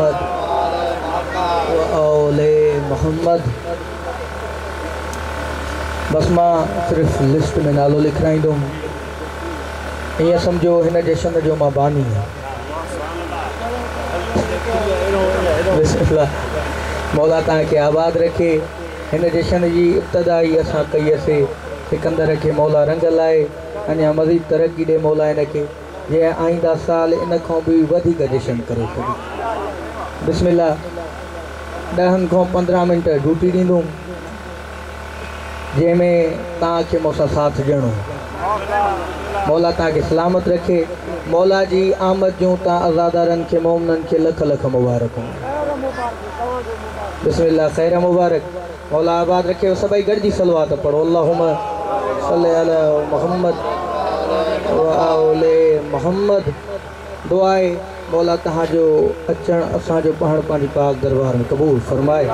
मोहम्मद व औले मोहम्मद। बस मां सिर्फ़ लिस्ट में नालो लिखाईंदुमि, ईअं सम्झो हिन जशन जो मां बानी आहियां। मौला तव्हांखे आबाद रखे। हिन जशन जी इब्तिदाई असां कईसीं, सिकंदर खे मौला रंग लाए अञा मज़ीद तरक्की ॾे मौला हिनखे, जीअं आईंदा साल इन खां बि वधीक जशन करे सघे। बिस्मिल्लाह। 10 खां 15 मिंट ड्यूटी ॾींदुमि, जंहिंमें तव्हांखे मूंसां साथ ॾियणो। मौला तव्हांखे सलामत रखे। मौला जी आमद जूं तव्हां आज़ादारनि खे मोमिननि खे लख लख मुबारक हो। बिस्मिल्लाह। ख़ैर मुबारक। मौला आबाद रखे। सभई गॾिजी सलवात पढ़ो। अल्लाहुम्मा सल्ली अला मुहम्मद व औले मोहम्मद। दुआ आहे मौला तव्हांजो अचणु असांजो पढ़णु पंहिंजी पाक दरबार में क़बूल फरमाए।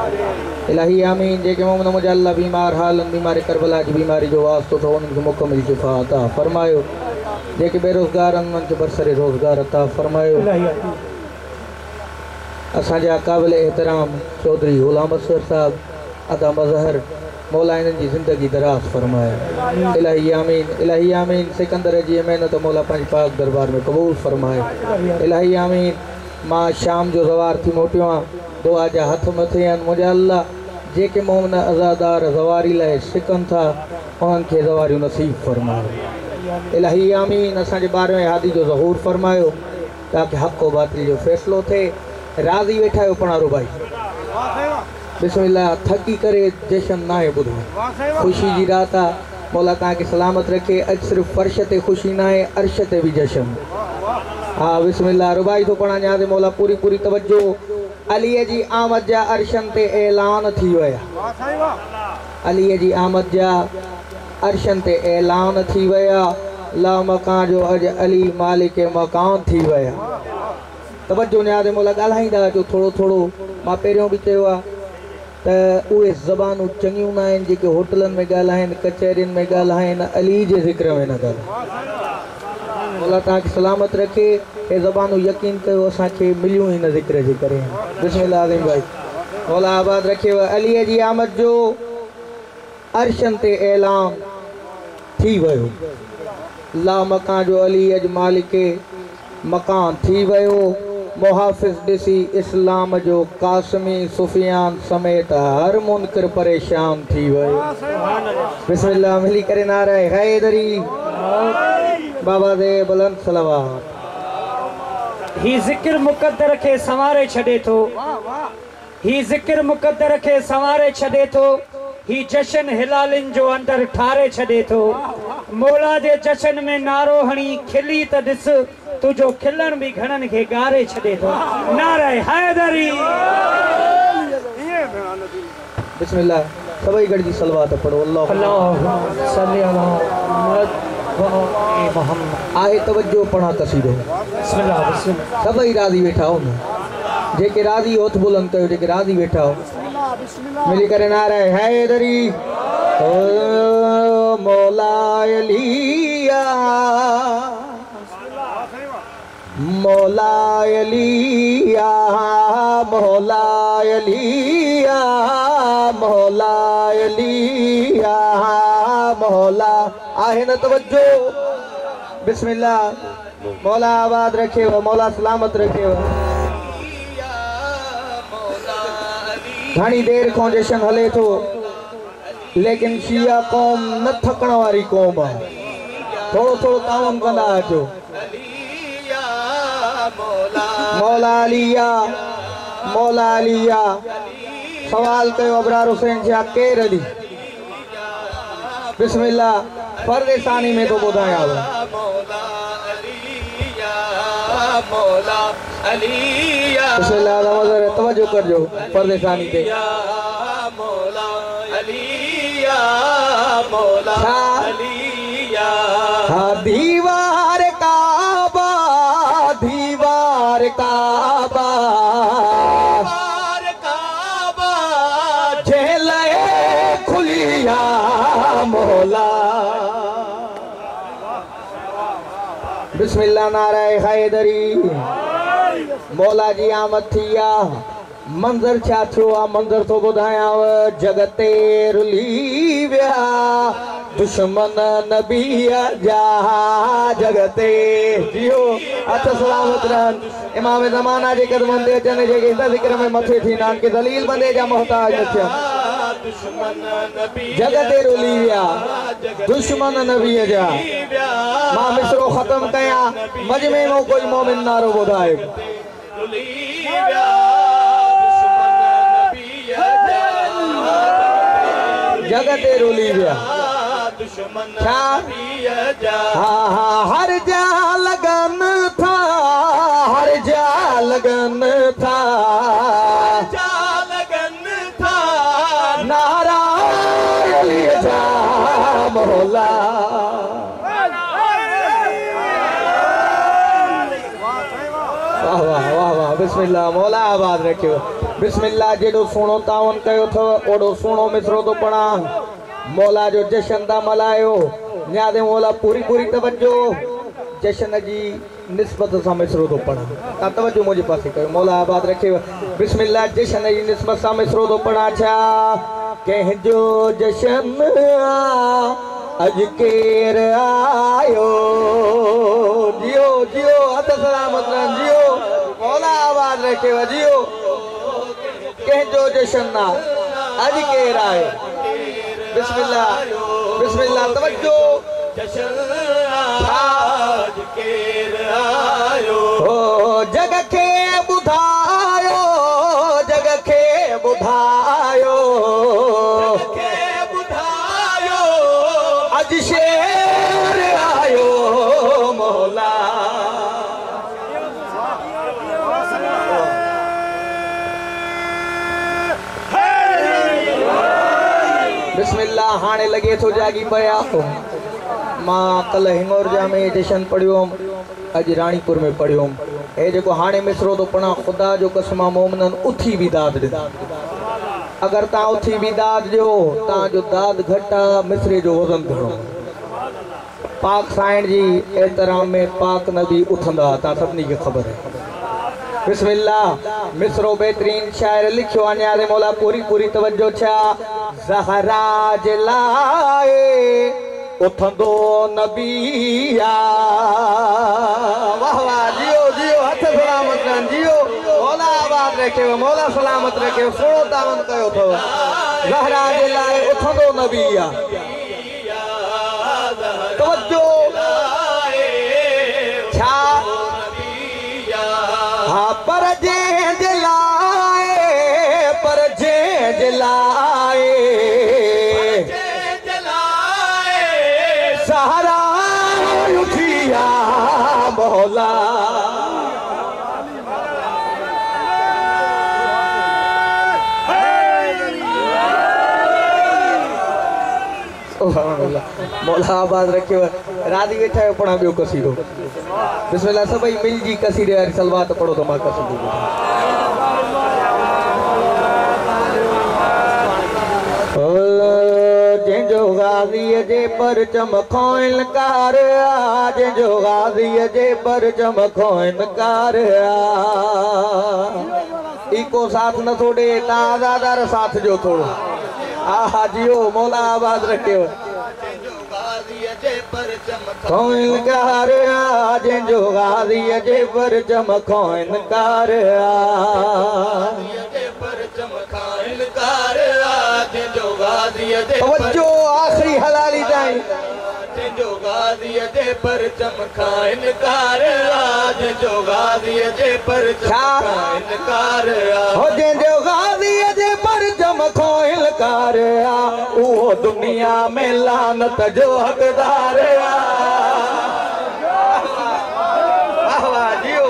इलाही आमीन। जेके मोमिन मुंहिंजा अल्लाह बीमार हालनि, बीमारी करबला जी बीमारी जो वास्तो अथव उन्हनि खे मुकमिल शिफ़ा अता फरमायो। जेके बेरोज़गार आहिनि उन्हनि खे बरसरे रोज़गार अता फरमायो। असांजा क़ाबिल एहतराम चौधरी ग़ुलाम असगर साहब अदा मज़हर, मौला इन्हनि जी ज़िंदगी दराज़ फरमाए। इलाही आमीन। इलाही आमीन। सिकंदर जी महिनत मौला पंहिंजी पाक दरबार में क़बूल फरमाए। इलाही आमीन। मां शाम जो ज़वार थी मोटियो आहियां। दुआ जा हथ मथे आहिनि मुंहिंजा अल्लाह। जेके मोमिन आज़ादार ज़वारी लाइ सिकनि था उन्हनि खे ज़वारियूं नसीब फरमायो। इलाही आमीन। असांजे 12वें हादी जो ज़हूर फरमायो ताकि हक़ व बातिल जो फ़ैसिलो थिए। राज़ी वेठा आहियो पणारो भाई। बिस्मिल्लाह। थकी करे जशन ना आहे ॿुधो, ख़ुशी जी रात आहे। मौला तव्हांखे सलामत रखे। अॼु सिर्फ़ु फर्श ते ख़ुशी न आहे, अर्श ते बि जशन। हा बिस्मिल्लाह। रुबाई थो पढ़ा न्याज़ मौला पूरी पूरी तवज्जो। अलीअ जी आमद जा अर्शन ते ऐलान थी विया। अलीअ जी आमद जा अर्शन ते ऐलान थी विया। ला मकान जो अॼु अली मालिक मकान थी विया। तवज्जो न्याज़ मौला ॻाल्हाईंदा अचो थोरो थोरो। मां पहिरियों बि चयो आहे त उहे ज़बानूं चङियूं न आहिनि जेके होटलनि में ॻाल्हाइनि, कचहरियुनि में ॻाल्हाइनि, अली जे ज़िक्र में न ॻाल्हाइनि। मौला तव्हांखे सलामत रखे। हे ज़बानूं यकीन कयो असांखे मिलियूं ई न ज़िक्र जे करे। बिस्मिल्लाह आज़ीम भाई। मौला आबाद रखेव। अलीअ जी आमद जो अर्शन ते ऐलान थी वियो। ला मकान जो अली अॼु मालिक मकान थी वियो। मुहाफ़िज़ ॾिसी इस्लाम जो कासमी सुफियान समेत हर मुनकर परेशान थी वियो। बिस्मिल्लाह। मिली करे नारे हैदरी बाबा दे बुलंद सलवात। ही ज़िक्र मुक़द्दर खे संवारे छॾे थो। ही ज़िक्र मुक़द्दर खे संवारे छॾे थो। ही जशन हिलालिन जो अंदर ठारे छॾे थो। मौला जे जशन में नारो हणी खिली त ॾिस, तुझो खिलण भी घणनि खे गारे छॾे थो। नारे हैदरी। बिस्मिल्लाह। सभई गॾिजी सलवात पढ़ो। अल्लाहुम्मा सल्ली अला मुहम्मद व आले मुहम्मद। आहे तवज्जो पढ़ा कसीदो। बिस्मिल्लाह। बिस्मिल्लाह। सभई राज़ी वेठा हो न, जेके राज़ी हथ बुलंद कयो, जेके राज़ी वेठा हो मिली करे नारे हैदरी। ओ मौला अलिया मौला अलिया मौला अलिया मौला अलिया मौला। आहे न तवज्जो। बिस्मिल्लाह। मौला आबाद रखेव। मौला सलामत रखेव। घणी देर खां जशन हले थो, लेकिन शिया कौम न थकण वारी कौम आहे। थोरो थोरो ताउन कंदा अचो। मौला अलिया मौला अलिया। सवाल कयो अबरार हुसैन छा केर अली। बिस्मिल्लाह। परदेसानी में तो ॿुधायांव। मौला अलिया। बिस्मिल्लाह। तवज्जो करजो परदेसानी ते। मौला अलिया मौला अलिया। हा दीवार काबा दीवार काबा काबा झेले खुलिया मौला। बिस्मिल्लाह। नारे हैदरी। मौला जी आमद थी आ मंजर छा थियो आ मंजर तो बुधायाव जगते रुली विया दुश्मन नबी जा जगते जियो अच्छा सलामत रहन इमाम ज़माना जे कदमन ते अचन जे के ज़िक्र में मथे थी नान के दलील बंदे जा मोहताज न थिया जगते रुली विया दुश्मन नबी जा मां मिसरो खत्म कया मजमे में कोई मोमिन नारो बुधाए जगते रुली विया हाँ हाँ हर जा लगन था हर जा लगन था नारा जा मौला वाह वाह वाह वाह बिस्मिल्लाह मौला आबाद रखियो बिस्मिल्लाह जेडो सुनो तावन कयो थो ओडो सुनो मिसरो तो पढ़ा मौला जो जशन दा मलायो न्यादे मौला पूरी पूरी तवज्जो जशन जी निस्बत सा मिसरो तो पढ़ा ता तवज्जो मुझे पासे कयो मौला आबाद रखे बिस्मिल्लाह जशन जी निस्बत सा मिसरो तो पढ़ा छा कह जो जशन अज केर आयो जियो जियो हथ सलामत रहन जियो मौला आबाद रखे जियो कह जो जशन ना अज केर आयो बिस्मिल्लाह बिस्मिल्लाह तवज्जो आज केर आयो हो जग के बुधायो जग के बुधायो अज शेर आयो मौला बिस्मिल्लाह हाने लगे तो जागी पया मां कल हिंगोरजा में जशन पढ़ियोम अज रानीपुर में पढ़ियोम ए जो हाने मिसरो तो पढ़ा खुदा जो कसमा मोमनन उथी भी दाद दे अगर ता उथी भी दाद जो ता जो दाद घटा मिसरे जो वजन घणो पाक साइण जी एहतराम में पाक नबी उठंदा ता सबनी के खबर है बिस्मिल्लाह मिसरो बेहतरीन शायर लिखियो अन्या दे मौला पूरी पूरी तवज्जो छा ज़हरा जलाए उठंदो नबिया वाह वाह जियो जियो हथ सलामत रहन जियो मौला आबाद रखे मौला सलामत रखे सोनो तावन कयो थो ज़हरा जलाए उठंदो नबिया तवज्जो छा हाँ पर जे जलाए सहारा उठिया मौला मौला आबाद रखियो राधी वेठा आहियो पढ़ा ॿियो कसीदो बिस्मिल्लाह सभई मिल जी कसीदे वारी सलवात पढ़ो तो मां कसीदो जंहिंजो गाज़ीअ जे परचम खां इनकार आ जंहिंजो गाज़ीअ जे परचम खां इनकार आ इको साथ न थो ॾे तव्हां आज़ादार साथ जो थोड़ो आहा जियो मौला आबाद रखियो खां इनकार आ जंहिंजो गाज़ीअ जे परचम खां इनकार आ तवज्जो आखिरी हलाली ताईं जंहिंजो गाज़ीअ जे परचम खां इनकार आ जंहिंजो गाज़ीअ जे परचम खां इनकार आ हो जंहिंजो गाज़ीअ जे परचम खां इनकार आ उहो दुनिया में लानत जो हक़दार आ वाह वाह जियो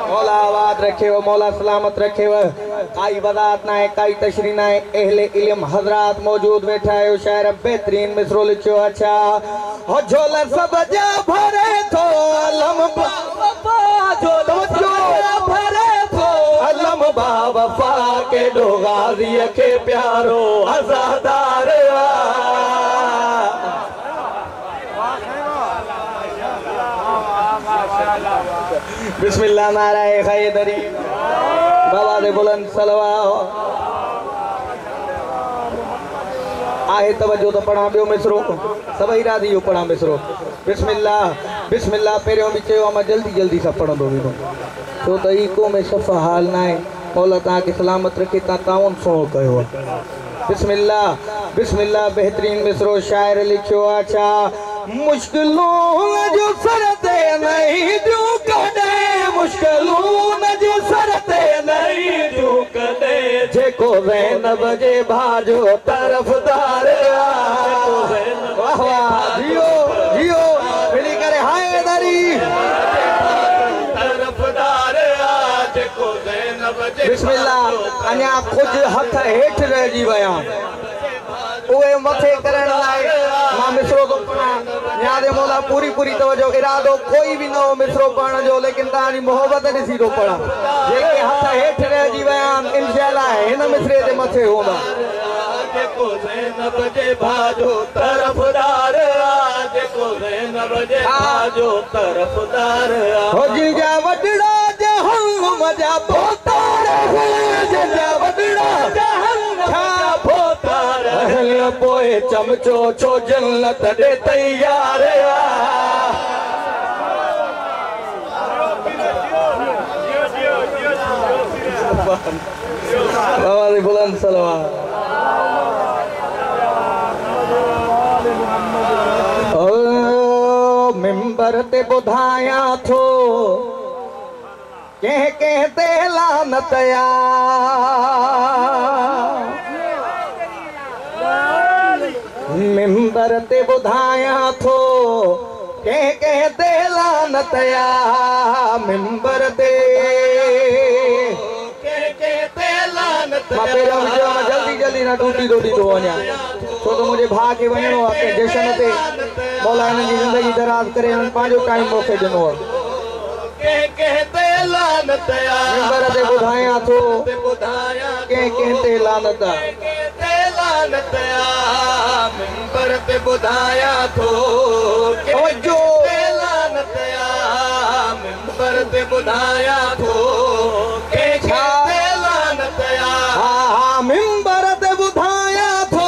मौला आबाद रखे मौला सलामत रखे काई वदात ना है काई तशरी ना है अहले इल्म हजरात मौजूद बैठा है शायर बेहतरीन मिसरो लिखो अच्छा हो झोल सब जा भरे तो अलम झोला भरे तो अलम बाबा के दो गाज़ी के प्यारो आज़ादार बिस्मिल्लाह नाराए हैदरी बाबा दे बुलंद सलवा आहे तवज्जो तो पढ़ा बियो मिसरो सभई राजी यो पढ़ा मिसरो बिस्मिल्लाह बिस्मिल्लाह पहिरियों बि चयो मां जल्दी जल्दी सां पढ़ंदो वेंदो छो त ई को में सफ़ा हाल न आहे मौला तव्हांखे सलामत रखे तव्हां ताउन सुहिणो कयो आहे बिस्मिल्लाह बिस्मिल्लाह बेहतरीन मिसरो शाइर लिखियो आहे छा मुश्किलों जो सर ते नहीं जो कदे मुश्किलों जो सर ते नहीं जो कदे जेको ज़ैनब जे भाजो तरफदार वाह वाह जियो जियो मिली करे हैदरी तरफदार जेको ज़ैनब जे बिस्मिल्लाह अञा कुछ हथ हेठ रहिजी विया उहे मथे करण लाइ मां मिसरो तो याद मौला पूरी पूरी तवज्जो इरादो कोई भी न हो मिसरो पढ़ण जो लेकिन तानी मोहब्बत ॾिसी थो पढ़ा जेके हथ हेठ रहिजी विया आहिनि इंशाअल्लाह हिन मिसरे जे मथे हूंदा जेको ज़ैनब जे भाजो तरफदार जेको ज़ैनब जे भाजो तरफदार हो जिजा वडड़ा जहन्नम जा पोतार जिजा वडड़ा जहन्नम जा पोतार पोए चमचो छो जन्नत दे तैयार बाबा दी बुलंद सलवा ओ मिंबर ते बुधाया थो के ते लानत या मिंबर ते बुधाया थो के ते लानत या मिंबर ते के लानत या जल्दी जल्दी ना टूटी टूटी तो वञा छो तो मुझे भा के वञणो आहे के जशन ते मौला हिन जी ज़िंदगी दराज करे हुन पंहिंजो टाइम मूंखे ॾिनो आहे के ते लानत या मिंबर ते बुधाया थो के ते लानत लानत या मिंबर पे बुधाया थो जो लानत या मिंबर पे बुधाया थो के लानत या हाँ मिंबर पे बुधाया थो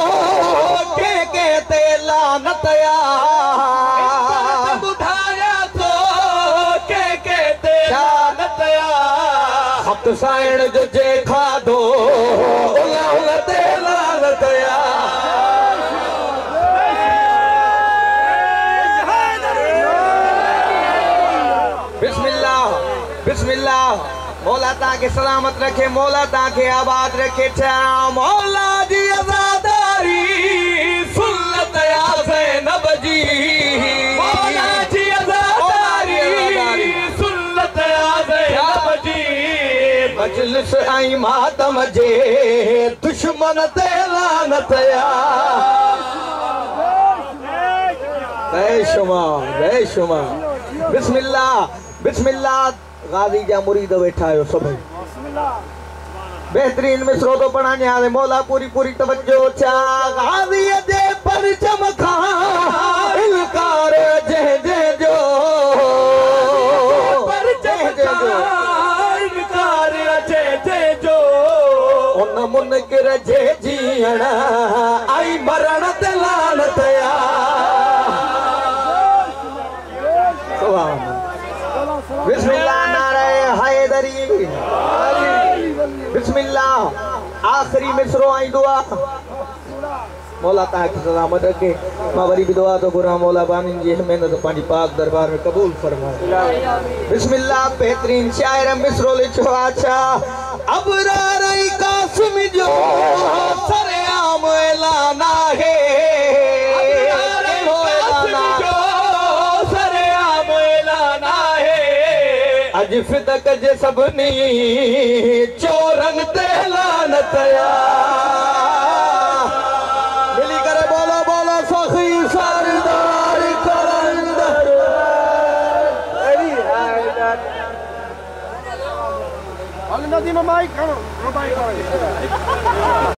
के ते लानत या बुधाया थो के ते लानत या हथ साइण जो जे खाधो ते लानत या बिस्मिल्लाह बिस्मिल्लाह मौला ताके सलामत रखे मौला ताके आबाद रखे मौला जी आजादारी सुन्नत या ज़ैनब जी मौला जी आजादारी सुन्नत या ज़ैनब जी मजलिस आई मातम जे दुश्मन ते लानत या बेशुमार बिस्मिल्लाह बिस्मिल्लाह गाजी जा मुरीद वेठा आयो सभई बेहतरीन मिसरो तो पढ़ा न्यारे मौला पूरी पूरी तवज्जो छा गाजी जे परचम खां इनकार जे जो परचम खां इनकार जे जो उन मुनकिर जे जीअण आई मरण ते लानत या बिस्मिल्लाह नाराए हैदरी बिस्मिल्लाह आखिरी मिसरो आई दुआ मौला ताके सलामत रखे मां वरी भी दुआ तो घुरा मौला बानी जी मेहनत पंहिंजी पाक दरबार में कबूल फरमाए बिस्मिल्लाह बेहतरीन शायर मिसरो लिखो अच्छा अबरार कासिम जो सरेआम ऐलान है अज फिदक जे सबनी चोरन ते लानत या मिली करे बोलो बोलो सखी सरदार कलंदर नदी में माइक खड़ो